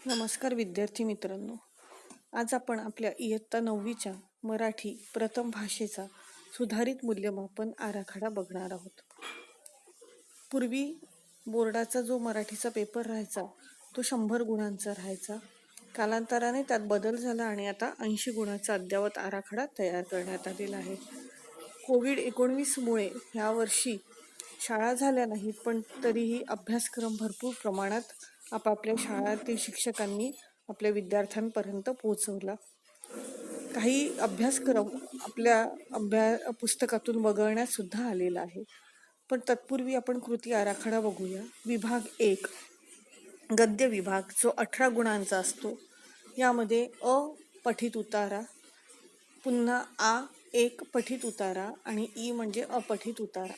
नमस्कार विद्यार्थी मित्रांनो. आज आपण आपल्या इयत्ता 9वीच्या मराठी प्रथम भाषेचा सुधारित मूल्यमापन आराखडा बघणार आहोत. पूर्वी बोर्डाचा जो मराठीचा पेपर राहायचा तो 100 गुणांचा राहायचा. कालांतराने त्यात बदल झाला आणि आता 80 गुणांचा अद्ययावत आराखडा तयार करण्यात आलेला आहे. कोविड-19 मुळे यावर्षी शाळा झाल्या नाहीत, पण तरीही अभ्यासक्रम भरपूर प्रमाणात आपापल्या शाळातील शिक्षकांनी आपल्या विद्यार्थ्यांपर्यंत पोहोचवला. काही अभ्यासक्रम आपल्या पुस्तकातून वगळण्यात सुद्धा आलेला आहे. पण तत्पूर्वी आपण कृती आराखडा बघूया. विभाग 1 गद्य विभाग जो 18 गुणांचा असतो. यामध्ये अ पठित उतारा, पुन्हा आ एक पठित उतारा आणि ई म्हणजे अपठित उतारा.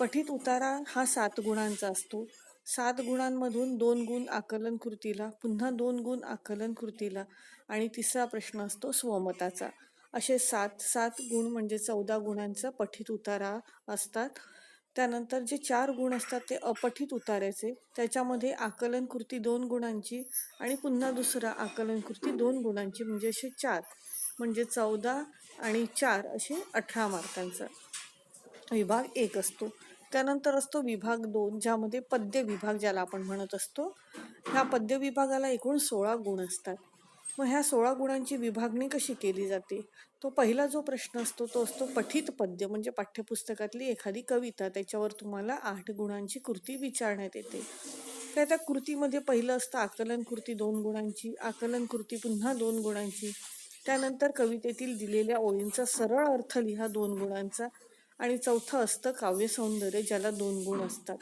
पठित उतारा हा 7 गुणांचा असतो. 7 गुणांमधून 2 गुण आकलन कृतीला, पुन्हा 2 गुण आकलन कृतीला आणि तिसरा प्रश्न असतो स्वमताचा. असे 7 गुण म्हणजे 14 गुणांचा पठित उतारा असतात. त्यानंतर जे 4 गुण असतात ते अपठित उतार्याचे. त्याच्यामध्ये आकलन कृती 2 गुणांची आणि पुन्हा दुसरा आकलन कृती 2 गुणांची म्हणजे असे 4 म्हणजे 14 आणि 4 असे 18 मार्कांचा विभाग 1 असतो. त्यानंतर असतो विभाग 2 ज्यामध्ये पद्य विभाग ज्याला आपण म्हणत असतो. ह्या पद्य विभागाला एकूण 16 गुण असतात. मग ह्या 16 गुणांची विभागणी कशी केली जाते? तो पहिला जो प्रश्न असतो तो असतो पठित पद्य म्हणजे पाठ्यपुस्तकातली एखादी कविता, त्याच्यावर तुम्हाला 8 गुणांची कृती विचारण्यात येते. त्या कृतीमध्ये पहिलं असतं आकलन कृती 2 गुणांची, आकलन कृती पुन्हा 2 गुणांची, त्यानंतर कवितेतील दिलेल्या ओळींचा सरळ अर्थ लिहा 2 गुणांचा आणि चौथं असतं काव्य सौंदर्य ज्याला 2 गुण असतात.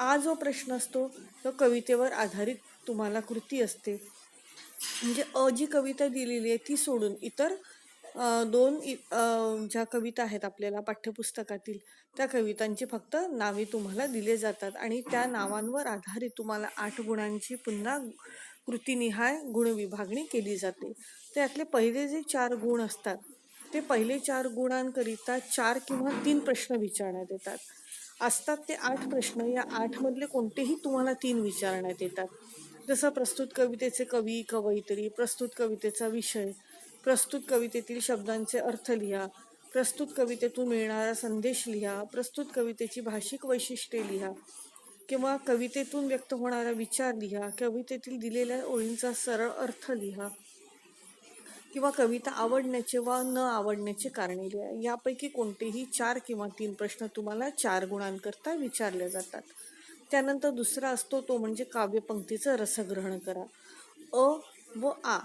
हा जो प्रश्न असतो तो कवितेवर आधारित तुम्हाला कृती असते. म्हणजे जी कविता दिलेली आहे ती सोडून इतर दोन ज्या कविता आहेत आपल्याला पाठ्यपुस्तकातील त्या कवितांची फक्त नावे तुम्हाला दिले जातात आणि त्या नावांवर आधारित तुम्हाला 8 गुणांची पुन्हा कृतीनिहाय गुण विभागणी केली जाते. त्यातले पहिले जे 4 गुण असतात ते पहिले 4 गुणांकरिता 4 किंवा 3 प्रश्न विचारण्यात येतात. असतात ते 8 प्रश्न. या 8 मधले कोणतेही तुम्हाला 3 विचारण्यात येतात. जसं प्रस्तुत कवितेचे कवी कवयित्री, प्रस्तुत कवितेचा विषय, प्रस्तुत कवितेतील शब्दांचे अर्थ लिहा, प्रस्तुत कवितेतून मिळणारा संदेश लिहा, प्रस्तुत कवितेची भाषिक वैशिष्ट्ये लिहा किंवा कवितेतून व्यक्त होणारा विचार लिहा, कवितेतील दिलेल्या ओळींचा सरळ अर्थ लिहा किंवा कविता आवडण्याचे व न आवडण्याचे कारणे लिहा. यापैकी कोणतेही 4 किंवा 3 प्रश्न तुम्हाला 4 गुणांकरता विचारले जातात. त्यानंतर दुसरा असतो तो म्हणजे काव्यपंक्तीचं रसग्रहण करा. अ व आ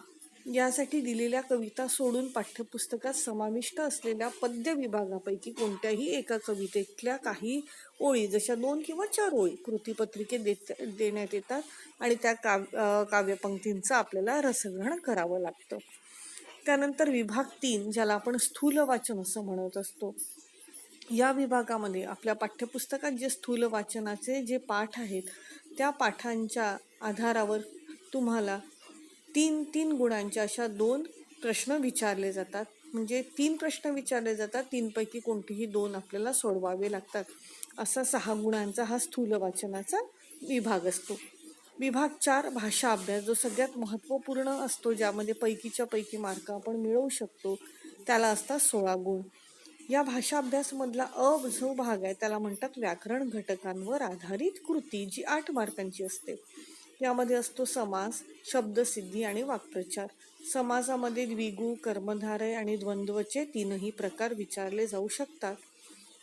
यासाठी दिलेल्या कविता सोडून पाठ्यपुस्तकात समाविष्ट असलेल्या पद्य विभागापैकी कोणत्याही एका कवितेतल्या काही ओळी, जशा 2 किंवा 4 ओळी कृतीपत्रिकेत देण्यात येतात आणि त्या काव्यपंक्तींचं आपल्याला रसग्रहण करावं लागतं. त्यानंतर विभाग 3 ज्याला आपण स्थूल वाचन असं म्हणत असतो. या विभागामध्ये आपल्या पाठ्यपुस्तकात जे स्थूल वाचनाचे जे पाठ आहेत त्या पाठांच्या आधारावर तुम्हाला 3 गुणांच्या अशा 2 प्रश्न विचारले जातात. म्हणजे 3 प्रश्न विचारले जातात, 3 पैकी कोणतेही 2 आपल्याला सोडवावे लागतात. असा 6 गुणांचा हा स्थूल वाचनाचा विभाग असतो. विभाग 4 भाषा अभ्यास जो सगळ्यात महत्त्वपूर्ण असतो, ज्यामध्ये पैकीच्या पैकी मार्क आपण मिळवू शकतो, त्याला असतात 16 गुण. या भाषा अभ्यासमधला जो भाग आहे त्याला म्हणतात व्याकरण घटकांवर आधारित कृती, जी 8 मार्कांची असते. यामध्ये असतो समास, शब्दसिद्धी आणि वाक्प्रचार. समासामध्ये द्विगु, कर्मधारय आणि द्वंद्वचे 3ही प्रकार विचारले जाऊ शकतात.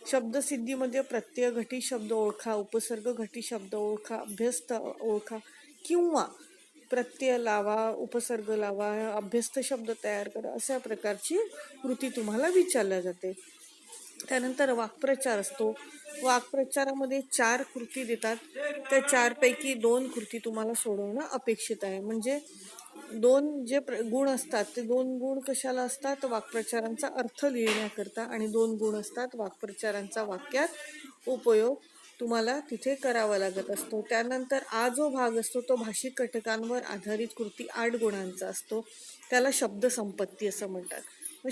शब्दसिद्धीमध्ये प्रत्यय घटी शब्द ओळखा, उपसर्ग घटी शब्द ओळखा, अभ्यस्त ओळखा किंवा प्रत्यय लावा, उपसर्ग लावा, अभ्यस्त शब्द तयार करा, अशा प्रकारची कृती तुम्हाला विचारल्या जाते. त्यानंतर वाक्प्रचार असतो. वाक्प्रचारामध्ये 4 कृती देतात. त्या 4 पैकी 2 कृती तुम्हाला सोडवणं अपेक्षित आहे. म्हणजे 2 जे गुण असतात ते 2 गुण कशाला असतात? वाक्प्रचारांचा अर्थ लिहिण्याकरता आणि 2 गुण असतात वाक्प्रचारांचा वाक्यात उपयोग तुम्हाला तिथे करावा लागत असतो. त्यानंतर जो भाग असतो तो भाषिक घटकांवर आधारित कृती 8 गुणांचा असतो. त्याला शब्दसंपत्ती असं म्हणतात.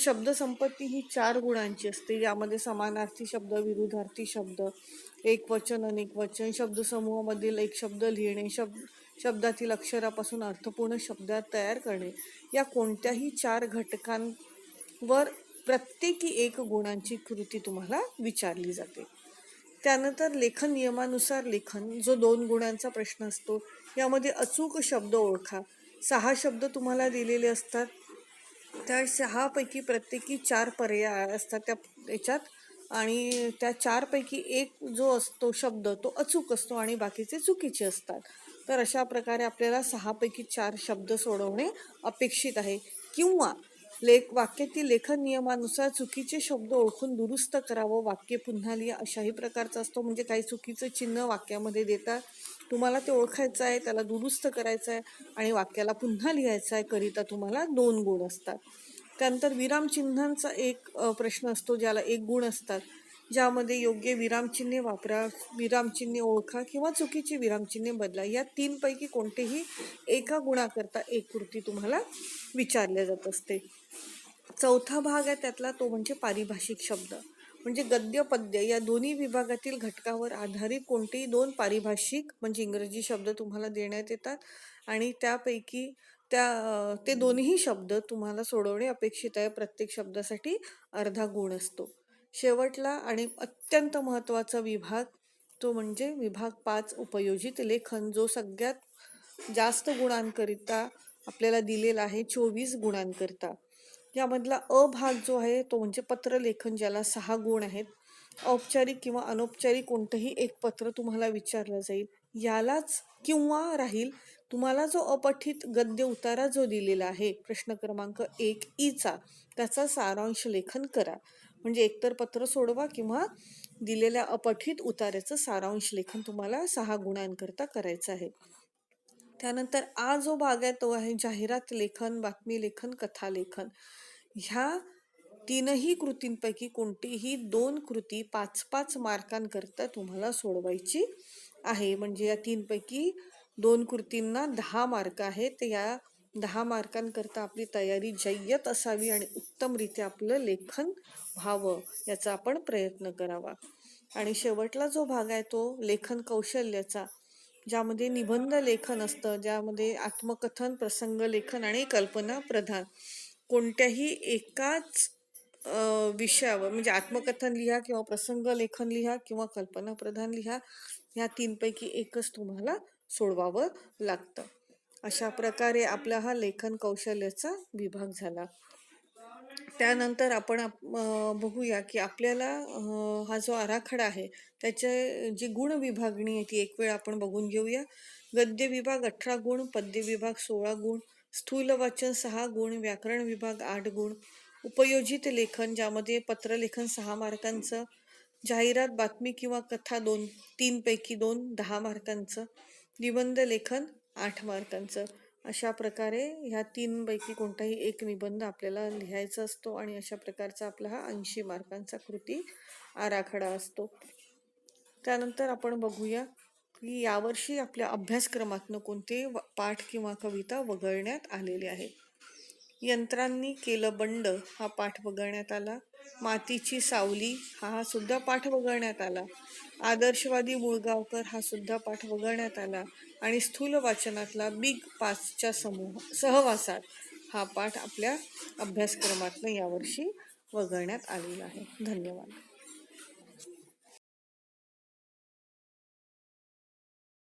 शब्दसंपत्ती ही 4 गुणांची असते. यामध्ये समानार्थी शब्द, विरुद्धार्थी शब्द, एकवचन, अनेकवचन, शब्दसमूहामधील एक शब्द लिहिणे, शब्दातील अक्षरापासून अर्थपूर्ण शब्द तयार करणे, या कोणत्याही 4 घटकांवर प्रत्येकी 1 गुणांची कृती तुम्हाला विचारली जाते. त्यानंतर लेखन नियमानुसार लेखन, जो 2 गुणांचा प्रश्न असतो. यामध्ये अचूक शब्द ओळखा. 6 शब्द तुम्हाला दिलेले असतात. त्या 6 पैकी प्रत्येकी 4 पर्याय असतात त्या याच्यात, आणि त्या 4 पैकी एक जो असतो शब्द तो अचूक असतो आणि बाकीचे चुकीचे असतात. तर अशा प्रकारे आपल्याला 6 पैकी 4 शब्द सोडवणे अपेक्षित आहे. किंवा वाक्यातील लेखन नियमानुसार चुकीचे शब्द ओळखून दुरुस्त करावं, वाक्य पुन्हा लिहा, अशाही प्रकारचा असतो. म्हणजे काही चुकीचं चिन्ह वाक्यामध्ये देतात, तुम्हाला ते ओळखायचं आहे, त्याला दुरुस्त करायचं आहे आणि वाक्याला पुन्हा लिहायचं आहे, करिता तुम्हाला 2 गुण असतात. त्यानंतर विरामचिन्हांचा एक प्रश्न असतो, ज्याला 1 गुण असतात, ज्यामध्ये योग्य विरामचिन्हे वापरा, विरामचिन्हे ओळखा किंवा चुकीची विरामचिन्हे बदला. या 3 पैकी कोणतेही एका गुणाकरता 1 कृती तुम्हाला विचारल्या जात असते. चौथा भाग आहे त्यातला, तो म्हणजे पारिभाषिक शब्द. म्हणजे गद्य पद्य या दोन्ही विभागातील घटकावर आधारित कोणतेही 2 पारिभाषिक म्हणजे इंग्रजी शब्द तुम्हाला देण्यात येतात आणि त्यापैकी ते दोन्ही शब्द तुम्हाला सोडवणे अपेक्षित आहे. प्रत्येक शब्दासाठी अर्धा गुण असतो. शेवटला आणि अत्यंत महत्त्वाचा विभाग तो म्हणजे विभाग 5, उपयोजित लेखन, जो सगळ्यात जास्त गुणांकरिता आपल्याला दिलेला आहे, 24 गुणांकरिता. यामधला अ भाग जो आहे तो म्हणजे पत्रलेखन, ज्याला 6 गुण आहेत. औपचारिक किंवा अनौपचारिक कोणतंही एक पत्र तुम्हाला विचारलं जाईल, यालाच किंवा राहील तुम्हाला जो अपठित गद्य उतारा जो दिलेला आहे प्रश्न क्रमांक 1 ईचा, त्याचा सारांश लेखन करा. म्हणजे एकतर पत्र सोडवा किंवा दिलेल्या अपठित उतार्याचं सारांश लेखन तुम्हाला 6 गुणांकरता करायचं आहे. त्यानंतर आ जो भाग आहे तो आहे जाहिरात लेखन, बातमी लेखन, कथा लेखन. ह्या 3ही कृतींपैकी कोणतीही 2 कृती 5-5 मार्कांकरता तुम्हाला सोडवायची आहे. म्हणजे या 3 पैकी 2 कृतींना 10 मार्क आहेत. या 10 मार्कांकरता आपली तयारी जय्यत असावी आणि उत्तमरित्या आपलं लेखन व्हावं याचा आपण प्रयत्न करावा. आणि शेवटला जो भाग आहे तो लेखन कौशल्याचा, ज्यामध्ये निबंध लेखन असतं, ज्यामध्ये आत्मकथन, प्रसंग लेखन आणि कल्पना प्रधान कोणत्याही एकाच विषयावर म्हणजे आत्मकथन लिहा किंवा प्रसंग लेखन लिहा किंवा कल्पना प्रधान लिहा, ह्या 3 पैकी एकच तुम्हाला सोडवावं लागतं. अशा प्रकारे आपला हा लेखन कौशल्याचा विभाग झाला. त्यानंतर आपण बघूया की आपल्याला हा जो आराखडा आहे त्याचे जी गुण विभागणी आहे ती एक वेळ आपण बघून घेऊया. गद्य विभाग 18 गुण, पद्य विभाग 16 गुण, स्थूल वाचन 6 गुण, व्याकरण विभाग 8 गुण, उपयोजित लेखन ज्यामध्ये पत्रलेखन 6 मार्कांचं, जाहिरात, बातमी किंवा कथा 3 पैकी 2 10 मार्कांचं, निबंध लेखन 8 मार्कांचं. अशा प्रकारे ह्या 3 पैकी कोणताही एक निबंध आपल्याला लिहायचा असतो आणि अशा प्रकारचा आपला हा 80 मार्कांचा कृती आराखडा असतो. त्यानंतर आपण बघूया की यावर्षी आपल्या अभ्यासक्रमातनं कोणते पाठ किंवा कविता वगळण्यात आलेले आहेत. यंत्रांनी केलं बंड हा पाठ वगळण्यात आला. मातीची सावली हा सुद्धा पाठ वगळण्यात आला. आदर्शवादी मुळगावकर हा सुद्धा पाठ वगळण्यात आला. आणि स्थूल वाचनातला बिग 5च्या सहवासात हा पाठ आपल्या अभ्यासक्रमातनं यावर्षी वगळण्यात आलेला आहे. धन्यवाद.